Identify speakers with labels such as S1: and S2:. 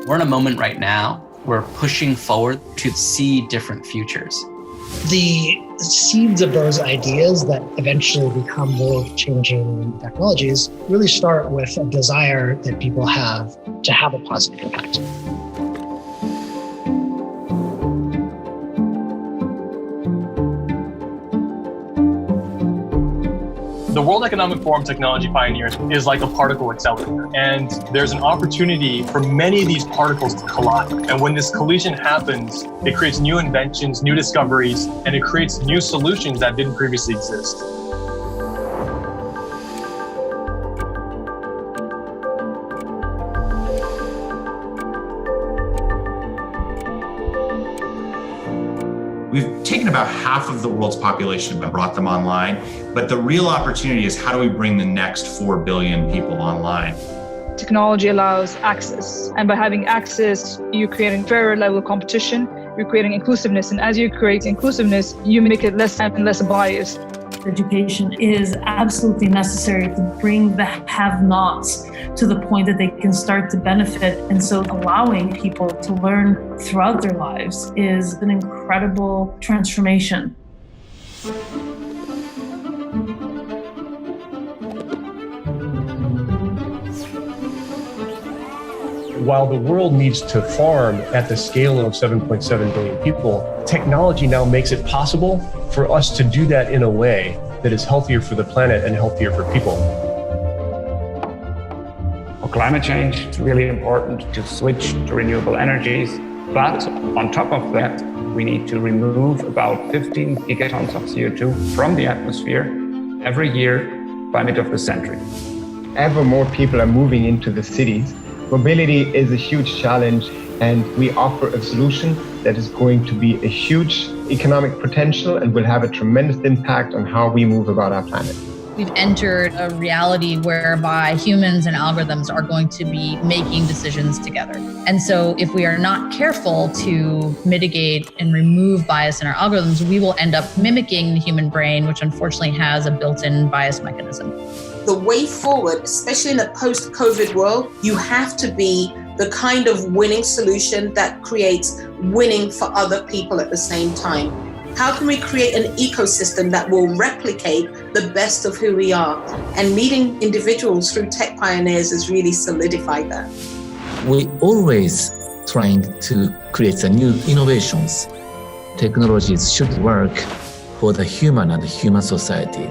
S1: We're in a moment right now, we're pushing forward to see different futures.
S2: The seeds of those ideas that eventually become world-changing technologies really start with a desire that people have to have a positive impact.
S3: The World Economic Forum Technology Pioneers is like a particle accelerator, and there's an opportunity for many of these particles to collide. And when this collision happens, it creates new inventions, new discoveries, and it creates new solutions that didn't previously exist.
S4: We've taken about half of the world's population and brought them online, but the real opportunity is how do we bring the next 4 billion people online?
S5: Technology allows access, and by having access, you're creating very level of competition, you're creating inclusiveness, and as you create inclusiveness, you make it less and less biased.
S6: Education is absolutely necessary to bring the have-nots to the point that they can start to benefit. And so allowing people to learn throughout their lives is an incredible transformation.
S7: While the world needs to farm at the scale of 7.7 billion people, technology now makes it possible for us to do that in a way that is healthier for the planet and healthier for people.
S8: For climate change, it's really important to switch to renewable energies. But on top of that, we need to remove about 15 gigatons of CO2 from the atmosphere every year by mid of the century.
S9: Ever more people are moving into the cities. Mobility is a huge challenge, and we offer a solution that is going to be a huge economic potential and will have a tremendous impact on how we move about our planet.
S10: We've entered a reality whereby humans and algorithms are going to be making decisions together. And so if we are not careful to mitigate and remove bias in our algorithms, we will end up mimicking the human brain, which unfortunately has a built-in bias mechanism.
S11: The way forward, especially in a post-COVID world, you have to be the kind of winning solution that creates winning for other people at the same time. How can we create an ecosystem that will replicate the best of who we are? And meeting individuals through Tech Pioneers has really solidified that.
S12: We always trying to create the new innovations. Technologies should work for the human and the human society.